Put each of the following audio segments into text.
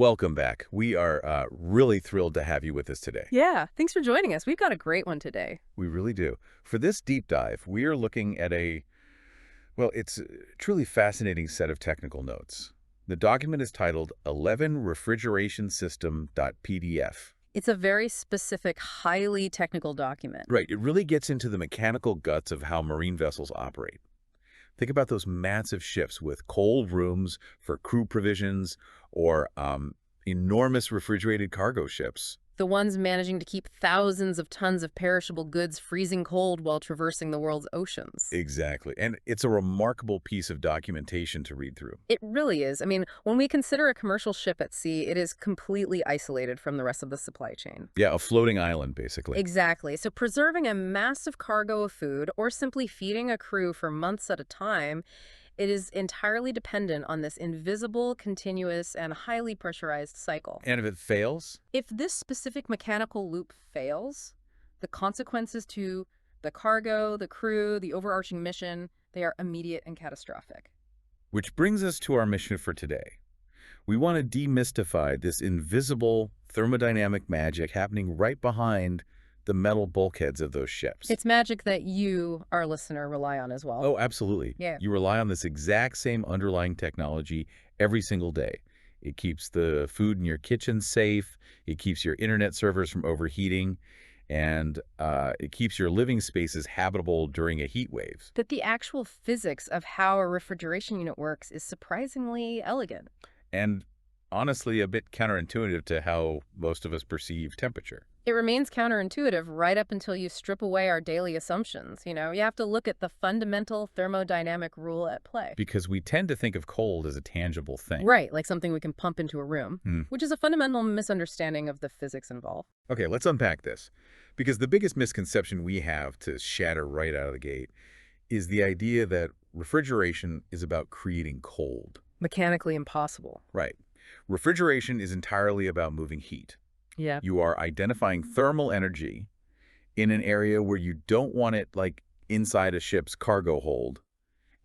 Welcome back. We are really thrilled to have you with us today. Yeah, thanks for joining us. We've got a great one today. We really do. For this deep dive, we are looking at it's a truly fascinating set of technical notes. The document is titled 11 Refrigeration System.pdf. It's a very specific, highly technical document. Right, it really gets into the mechanical guts of how marine vessels operate. Think about those massive ships with cold rooms for crew provisions or enormous refrigerated cargo ships. The ones managing to keep thousands of tons of perishable goods freezing cold while traversing the world's oceans. Exactly. And it's a remarkable piece of documentation to read through. It really is. I mean, when we consider a commercial ship at sea, it is completely isolated from the rest of the supply chain. Yeah, a floating island, basically. Exactly. So preserving a massive cargo of food or simply feeding a crew for months at a time, it is entirely dependent on this invisible, continuous, and highly pressurized cycle. And if it fails? If this specific mechanical loop fails, the consequences to the cargo, the crew, the overarching mission, they are immediate and catastrophic. Which brings us to our mission for today. We want to demystify this invisible thermodynamic magic happening right behind the metal bulkheads of those ships. It's magic that you, our listener, rely on as well. Oh, absolutely. Yeah. You rely on this exact same underlying technology every single day. It keeps the food in your kitchen safe, it keeps your internet servers from overheating, and it keeps your living spaces habitable during a heat wave. That the actual physics of how a refrigeration unit works is surprisingly elegant. And honestly, a bit counterintuitive to how most of us perceive temperature. It remains counterintuitive right up until you strip away our daily assumptions. You have to look at the fundamental thermodynamic rule at play. Because we tend to think of cold as a tangible thing. Right, like something we can pump into a room, Hmm. which is a fundamental misunderstanding of the physics involved. Okay, let's unpack this. Because the biggest misconception we have to shatter right out of the gate is the idea that refrigeration is about creating cold. Mechanically impossible. Right. Refrigeration is entirely about moving heat. Yeah. You are identifying thermal energy in an area where you don't want it, like inside a ship's cargo hold,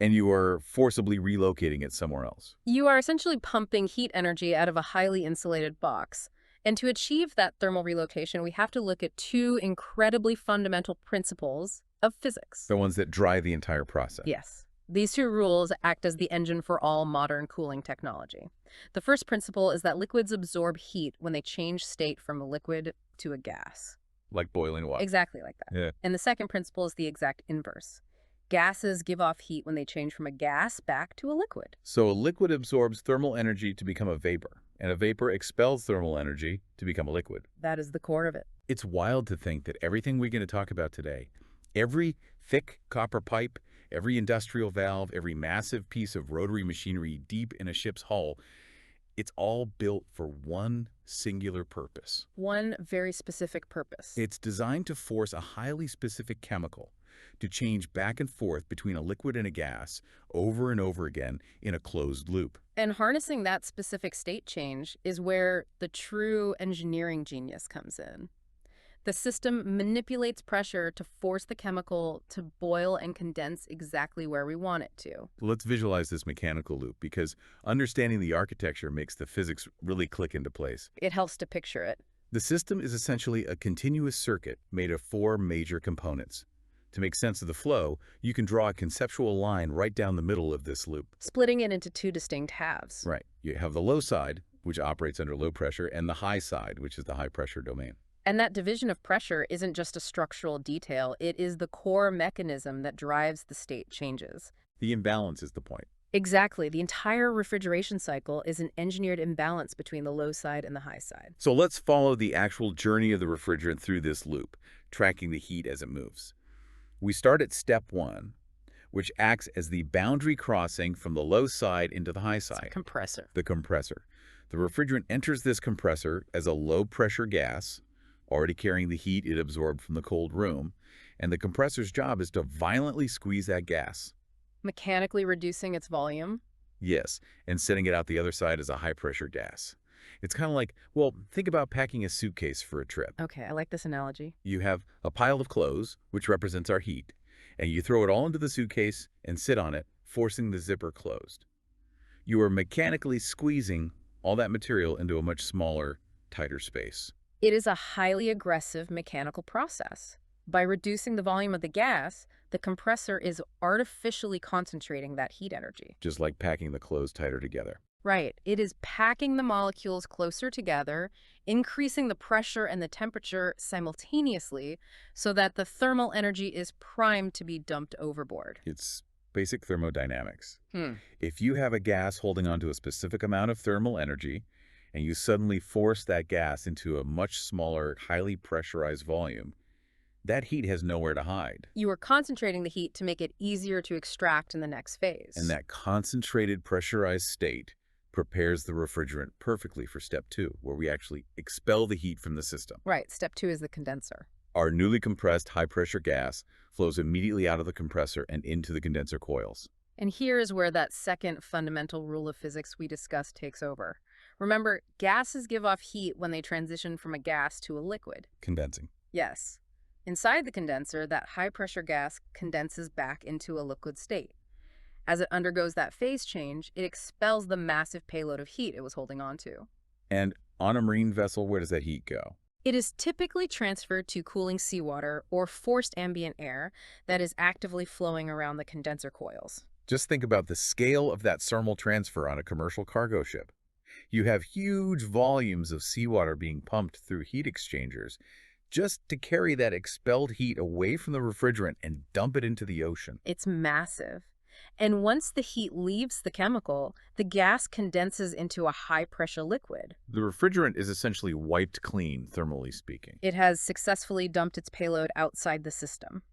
and you are forcibly relocating it somewhere else. You are essentially pumping heat energy out of a highly insulated box. And to achieve that thermal relocation, we have to look at two incredibly fundamental principles of physics. The ones that drive the entire process. Yes. These two rules act as the engine for all modern cooling technology. The first principle is that liquids absorb heat when they change state from a liquid to a gas. Like boiling water. Exactly like that. Yeah. And the second principle is the exact inverse. Gases give off heat when they change from a gas back to a liquid. So a liquid absorbs thermal energy to become a vapor, and a vapor expels thermal energy to become a liquid. That is the core of it. It's wild to think that everything we're going to talk about today, every thick copper pipe, every industrial valve, every massive piece of rotary machinery deep in a ship's hull, it's all built for one singular purpose. One very specific purpose. It's designed to force a highly specific chemical to change back and forth between a liquid and a gas over and over again in a closed loop. And harnessing that specific state change is where the true engineering genius comes in. The system manipulates pressure to force the chemical to boil and condense exactly where we want it to. Let's visualize this mechanical loop, because understanding the architecture makes the physics really click into place. It helps to picture it. The system is essentially a continuous circuit made of four major components. To make sense of the flow, you can draw a conceptual line right down the middle of this loop. Splitting it into two distinct halves. Right. You have the low side, which operates under low pressure, and the high side, which is the high pressure domain. And that division of pressure isn't just a structural detail, it is the core mechanism that drives the state changes. The imbalance is the point. Exactly. The entire refrigeration cycle is an engineered imbalance between the low side and the high side. So let's follow the actual journey of the refrigerant through this loop, tracking the heat as it moves. We start at step one, which acts as the boundary crossing from the low side into the high side. Compressor. The compressor. The refrigerant enters this compressor as a low-pressure gas, already carrying the heat it absorbed from the cold room, and the compressor's job is to violently squeeze that gas. Mechanically reducing its volume. Yes, and sending it out the other side as a high-pressure gas. It's kind of like, well, think about packing a suitcase for a trip. Okay, I like this analogy. You have a pile of clothes, which represents our heat, and you throw it all into the suitcase and sit on it, forcing the zipper closed. You are mechanically squeezing all that material into a much smaller, tighter space. It is a highly aggressive mechanical process. By reducing the volume of the gas, the compressor is artificially concentrating that heat energy. Just like packing the clothes tighter together. Right. It is packing the molecules closer together, increasing the pressure and the temperature simultaneously so that the thermal energy is primed to be dumped overboard. It's basic thermodynamics. Hmm. If you have a gas holding onto a specific amount of thermal energy, and you suddenly force that gas into a much smaller, highly pressurized volume, that heat has nowhere to hide. You are concentrating the heat to make it easier to extract in the next phase. And that concentrated, pressurized state prepares the refrigerant perfectly for step 2, where we actually expel the heat from the system. Right. Step 2 is the condenser. Our newly compressed high-pressure gas flows immediately out of the compressor and into the condenser coils. And here is where that second fundamental rule of physics we discussed takes over. Remember, gases give off heat when they transition from a gas to a liquid. Condensing. Yes. Inside the condenser, that high-pressure gas condenses back into a liquid state. As it undergoes that phase change, it expels the massive payload of heat it was holding on to. And on a marine vessel, where does that heat go? It is typically transferred to cooling seawater or forced ambient air that is actively flowing around the condenser coils. Just think about the scale of that thermal transfer on a commercial cargo ship. You have huge volumes of seawater being pumped through heat exchangers just to carry that expelled heat away from the refrigerant and dump it into the ocean. It's massive. And once the heat leaves the chemical, the gas condenses into a high-pressure liquid. The refrigerant is essentially wiped clean, thermally speaking. It has successfully dumped its payload outside the system.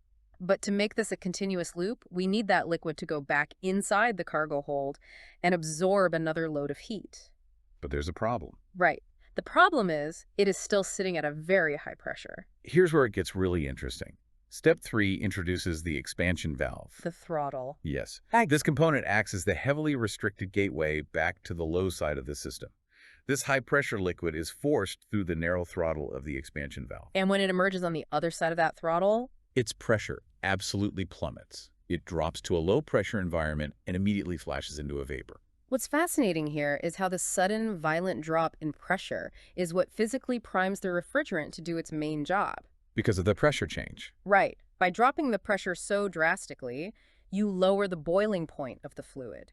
But to make this a continuous loop, we need that liquid to go back inside the cargo hold and absorb another load of heat. But there's a problem. Right. The problem is, it is still sitting at a very high pressure. Here's where it gets really interesting. Step 3 introduces the expansion valve. The throttle. Yes. This component acts as the heavily restricted gateway back to the low side of the system. This high-pressure liquid is forced through the narrow throttle of the expansion valve. And when it emerges on the other side of that throttle, Its pressure absolutely plummets. It drops to a low-pressure environment and immediately flashes into a vapor. what's fascinating here is how the sudden, violent drop in pressure is what physically primes the refrigerant to do its main job. Because of the pressure change. Right. By dropping the pressure so drastically, you lower the boiling point of the fluid.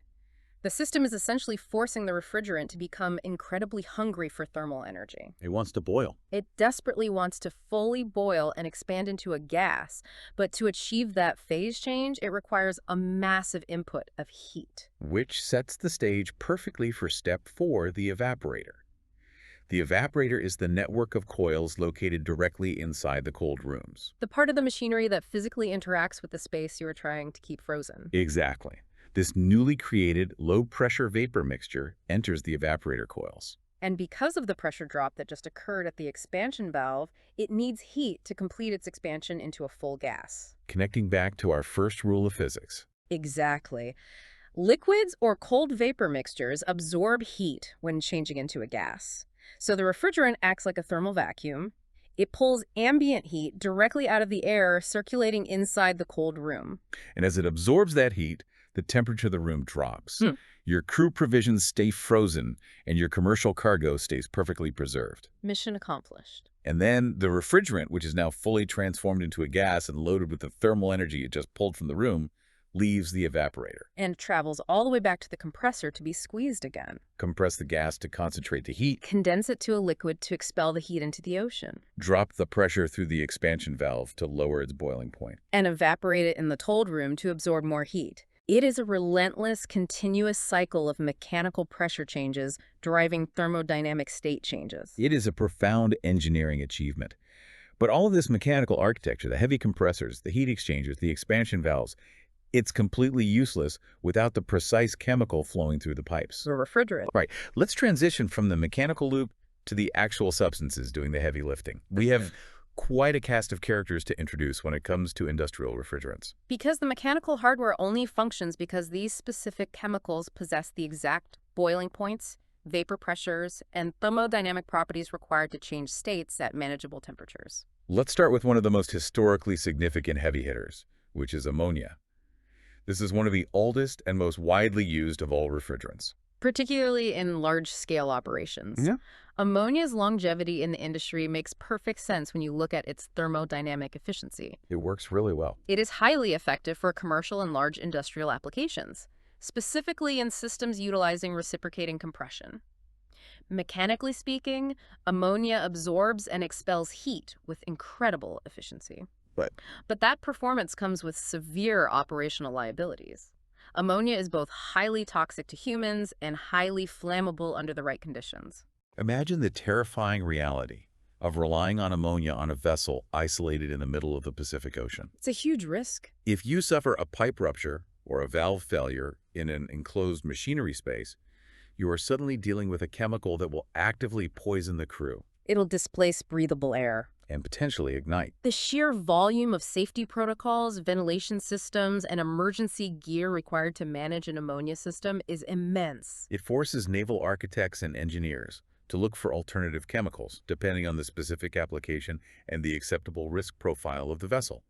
The system is essentially forcing the refrigerant to become incredibly hungry for thermal energy. It wants to boil. It desperately wants to fully boil and expand into a gas, but to achieve that phase change, it requires a massive input of heat. Which sets the stage perfectly for step 4, the evaporator. The evaporator is the network of coils located directly inside the cold rooms. The part of the machinery that physically interacts with the space you are trying to keep frozen. Exactly. This newly created low-pressure vapor mixture enters the evaporator coils. And because of the pressure drop that just occurred at the expansion valve, it needs heat to complete its expansion into a full gas. Connecting back to our first rule of physics. Exactly. Liquids or cold vapor mixtures absorb heat when changing into a gas. So the refrigerant acts like a thermal vacuum. It pulls ambient heat directly out of the air circulating inside the cold room. And as it absorbs that heat, the temperature of the room drops. Your crew provisions stay frozen, and your commercial cargo stays perfectly preserved. Mission accomplished. And then the refrigerant, which is now fully transformed into a gas and loaded with the thermal energy it just pulled from the room, leaves the evaporator. And travels all the way back to the compressor to be squeezed again. Compress the gas to concentrate the heat. Condense it to a liquid to expel the heat into the ocean. Drop the pressure through the expansion valve to lower its boiling point. And evaporate it in the cold room to absorb more heat. It is a relentless, continuous cycle of mechanical pressure changes driving thermodynamic state changes. It is a profound engineering achievement. But all of this mechanical architecture, the heavy compressors, the heat exchangers, the expansion valves, it's completely useless without the precise chemical flowing through the pipes. The refrigerant. Right. Let's transition from the mechanical loop to the actual substances doing the heavy lifting. We have quite a cast of characters to introduce when it comes to industrial refrigerants. Because the mechanical hardware only functions because these specific chemicals possess the exact boiling points, vapor pressures, and thermodynamic properties required to change states at manageable temperatures. Let's start with one of the most historically significant heavy hitters, which is ammonia. This is one of the oldest and most widely used of all refrigerants. particularly in large-scale operations. Yeah. Ammonia's longevity in the industry makes perfect sense when you look at its thermodynamic efficiency. It works really well. It is highly effective for commercial and large industrial applications, specifically in systems utilizing reciprocating compression. Mechanically speaking, ammonia absorbs and expels heat with incredible efficiency. But But that performance comes with severe operational liabilities. Ammonia is both highly toxic to humans and highly flammable under the right conditions. imagine the terrifying reality of relying on ammonia on a vessel isolated in the middle of the Pacific Ocean. It's a huge risk. If you suffer a pipe rupture or a valve failure in an enclosed machinery space, you are suddenly dealing with a chemical that will actively poison the crew It'll displace breathable air. and potentially ignite. The sheer volume of safety protocols, ventilation systems, and emergency gear required to manage an ammonia system is immense. It forces naval architects and engineers to look for alternative chemicals, depending on the specific application and the acceptable risk profile of the vessel.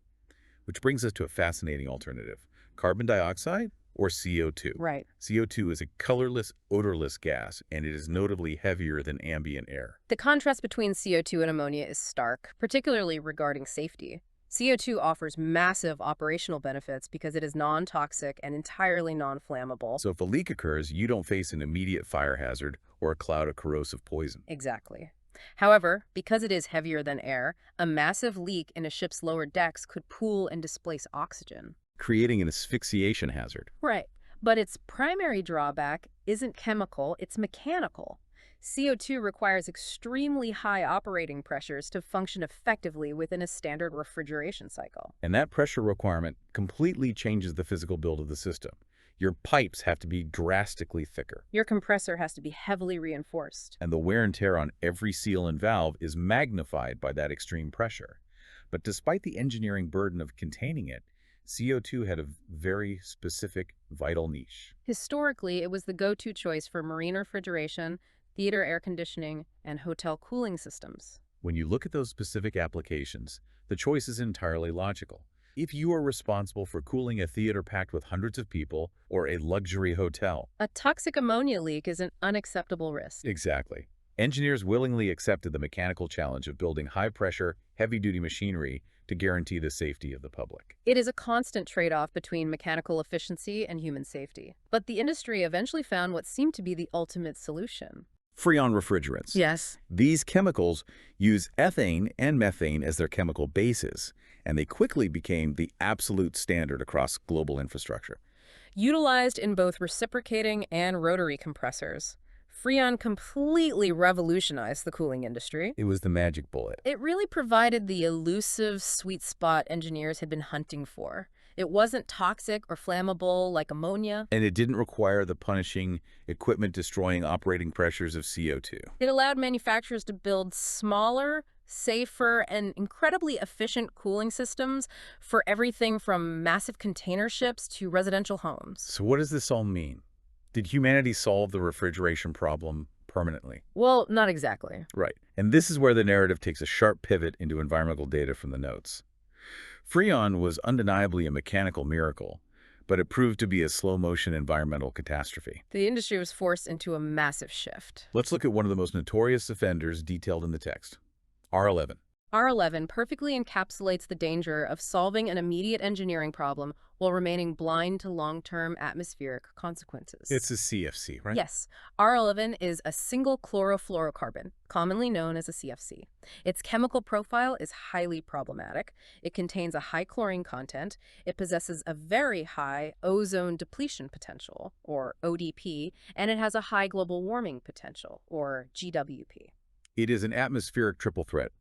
Which brings us to a fascinating alternative: carbon dioxide or CO2. Right. CO2 is a colorless, odorless gas, and it is notably heavier than ambient air. The contrast between CO2 and ammonia is stark, particularly regarding safety. CO2 offers massive operational benefits because it is non-toxic and entirely non-flammable. So if a leak occurs, you don't face an immediate fire hazard or a cloud of corrosive poison. Exactly. However, because it is heavier than air, a massive leak in a ship's lower decks could pool and displace oxygen. Creating an asphyxiation hazard. Right. But its primary drawback isn't chemical, it's mechanical. CO2 requires extremely high operating pressures to function effectively within a standard refrigeration cycle. And that pressure requirement completely changes the physical build of the system. Your pipes have to be drastically thicker, Your compressor has to be heavily reinforced. and the wear and tear on every seal and valve is magnified by that extreme pressure. But despite the engineering burden of containing it, CO2 had a very specific, vital niche. Historically, it was the go-to choice for marine refrigeration, theater air conditioning, and hotel cooling systems. When you look at those specific applications, the choice is entirely logical. If you are responsible for cooling a theater packed with hundreds of people or a luxury hotel. A toxic ammonia leak is an unacceptable risk. Exactly. Engineers willingly accepted the mechanical challenge of building high-pressure, heavy-duty machinery to guarantee the safety of the public. It is a constant trade-off between mechanical efficiency and human safety. But the industry eventually found what seemed to be the ultimate solution. Freon refrigerants. Yes. These chemicals use ethane and methane as their chemical bases, and they quickly became the absolute standard across global infrastructure. Utilized in both reciprocating and rotary compressors, Freon completely revolutionized the cooling industry. It was the magic bullet. It really provided the elusive sweet spot engineers had been hunting for. It wasn't toxic or flammable like ammonia. And it didn't require the punishing, equipment-destroying operating pressures of CO2. It allowed manufacturers to build smaller, safer, and incredibly efficient cooling systems for everything from massive container ships to residential homes. So what does this all mean? Did humanity solve the refrigeration problem permanently? Well, not exactly. Right. And this is where the narrative takes a sharp pivot into environmental data from the notes. Freon was undeniably a mechanical miracle, but it proved to be a slow-motion environmental catastrophe. The industry was forced into a massive shift. Let's look at one of the most notorious offenders detailed in the text, R11. R11 perfectly encapsulates the danger of solving an immediate engineering problem while remaining blind to long-term atmospheric consequences. It's a CFC, right? Yes, R11 is a single chlorofluorocarbon, commonly known as a CFC. Its chemical profile is highly problematic. It contains a high chlorine content. It possesses a very high ozone depletion potential, or ODP, and it has a high global warming potential, or GWP. It is an atmospheric triple threat.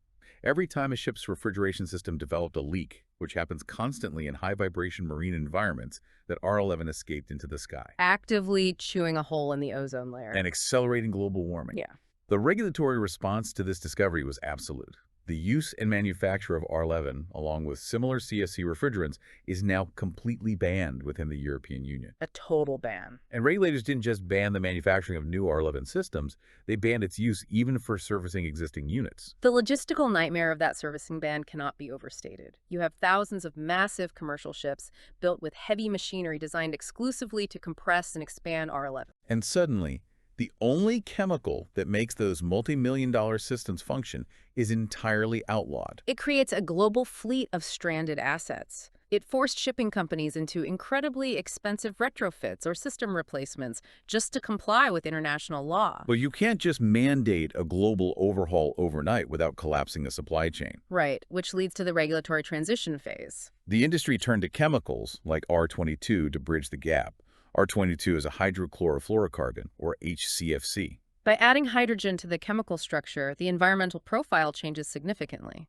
Every time a ship's refrigeration system developed a leak, which happens constantly in high-vibration marine environments, that R11 escaped into the sky. Actively chewing a hole in the ozone layer. And accelerating global warming. Yeah. The regulatory response to this discovery was absolute. The use and manufacture of R11, along with similar CFC refrigerants, is now completely banned within the European Union. A total ban. And regulators didn't just ban the manufacturing of new R11 systems, they banned its use even for servicing existing units. The logistical nightmare of that servicing ban cannot be overstated. You have thousands of massive commercial ships built with heavy machinery designed exclusively to compress and expand R11. And suddenly, the only chemical that makes those multi-million-dollar systems function is entirely outlawed. It creates a global fleet of stranded assets. It forced shipping companies into incredibly expensive retrofits or system replacements just to comply with international law. But you can't just mandate a global overhaul overnight without collapsing the supply chain. Right, which leads to the regulatory transition phase. The industry turned to chemicals like R22 to bridge the gap. R22 is a hydrochlorofluorocarbon, or HCFC. By adding hydrogen to the chemical structure, the environmental profile changes significantly.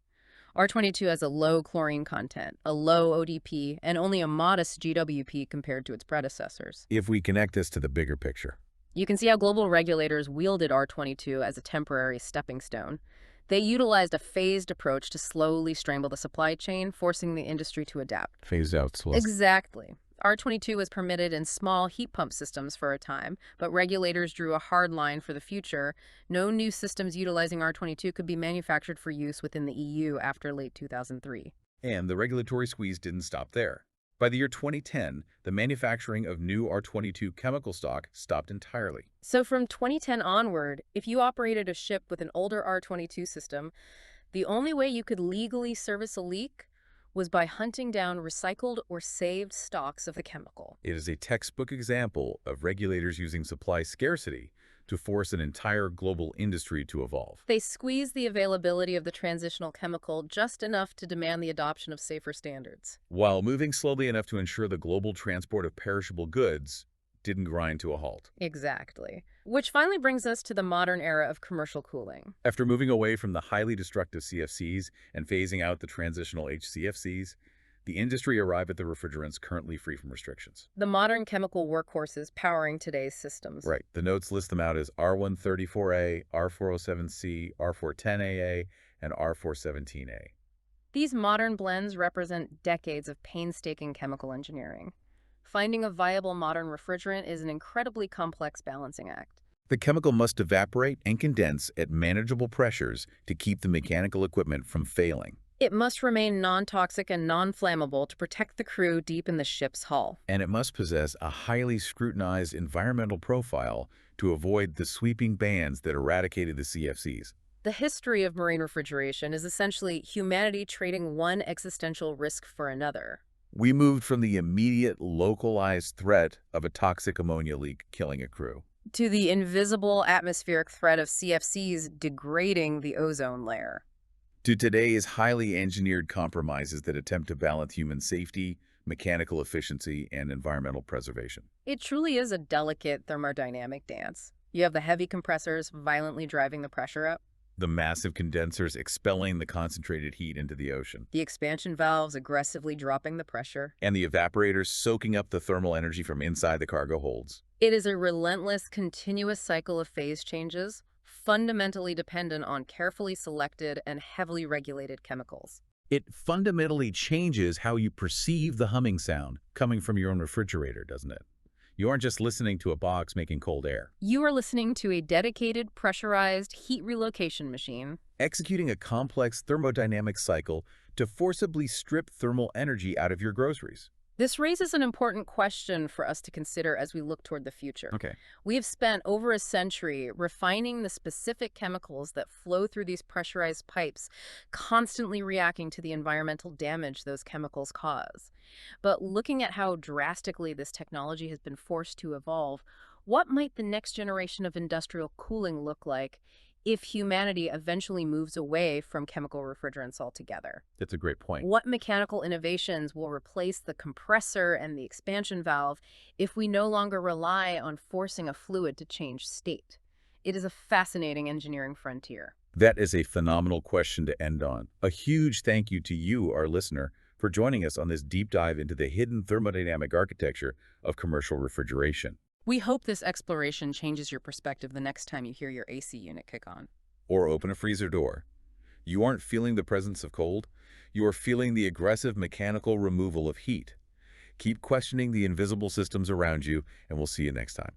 R22 has a low chlorine content, a low ODP, and only a modest GWP compared to its predecessors. If we connect this to the bigger picture, You can see how global regulators wielded R22 as a temporary stepping stone. They utilized a phased approach to slowly strangle the supply chain, forcing the industry to adapt. phase out slow. Exactly. R22 was permitted in small heat pump systems for a time, but regulators drew a hard line for the future. No new systems utilizing R22 could be manufactured for use within the EU after late 2003. And the regulatory squeeze didn't stop there. By the year 2010, the manufacturing of new R22 chemical stock stopped entirely. So from 2010 onward, if you operated a ship with an older R22 system, the only way you could legally service a leak was by hunting down recycled or saved stocks of the chemical. It is a textbook example of regulators using supply scarcity to force an entire global industry to evolve. They squeezed the availability of the transitional chemical just enough to demand the adoption of safer standards. While moving slowly enough to ensure the global transport of perishable goods didn't grind to a halt. Exactly. Which finally brings us to the modern era of commercial cooling. After moving away from the highly destructive CFCs and phasing out the transitional HCFCs, the industry arrived at the refrigerants currently free from restrictions. The modern chemical workhorses powering today's systems. Right. The notes list them out as R134A, R407C, R410AA, and R417A. These modern blends represent decades of painstaking chemical engineering. Finding a viable modern refrigerant is an incredibly complex balancing act. The chemical must evaporate and condense at manageable pressures to keep the mechanical equipment from failing. It must remain non-toxic and non-flammable to protect the crew deep in the ship's hull. And it must possess a highly scrutinized environmental profile to avoid the sweeping bans that eradicated the CFCs. The history of marine refrigeration is essentially humanity trading one existential risk for another. We moved from the immediate, localized threat of a toxic ammonia leak killing a crew to the invisible atmospheric threat of CFCs degrading the ozone layer. to today's highly engineered compromises that attempt to balance human safety, mechanical efficiency, and environmental preservation. It truly is a delicate thermodynamic dance. You have the heavy compressors violently driving the pressure up, The massive condensers expelling the concentrated heat into the ocean, the expansion valves aggressively dropping the pressure. and the evaporators soaking up the thermal energy from inside the cargo holds. It is a relentless, continuous cycle of phase changes, fundamentally dependent on carefully selected and heavily regulated chemicals. It fundamentally changes how you perceive the humming sound coming from your own refrigerator, doesn't it? You aren't just listening to a box making cold air. You are listening to a dedicated, pressurized heat relocation machine. Executing a complex thermodynamic cycle to forcibly strip thermal energy out of your groceries. This raises an important question for us to consider as we look toward the future. Okay. We have spent over a century refining the specific chemicals that flow through these pressurized pipes, constantly reacting to the environmental damage those chemicals cause. But looking at how drastically this technology has been forced to evolve, what might the next generation of industrial cooling look like if humanity eventually moves away from chemical refrigerants altogether? That's a great point. What mechanical innovations will replace the compressor and the expansion valve if we no longer rely on forcing a fluid to change state? It is a fascinating engineering frontier. That is a phenomenal question to end on. A huge thank you to you, our listener, for joining us on this deep dive into the hidden thermodynamic architecture of commercial refrigeration. We hope this exploration changes your perspective the next time you hear your AC unit kick on. Or open a freezer door. You aren't feeling the presence of cold. You are feeling the aggressive mechanical removal of heat. Keep questioning the invisible systems around you, and we'll see you next time.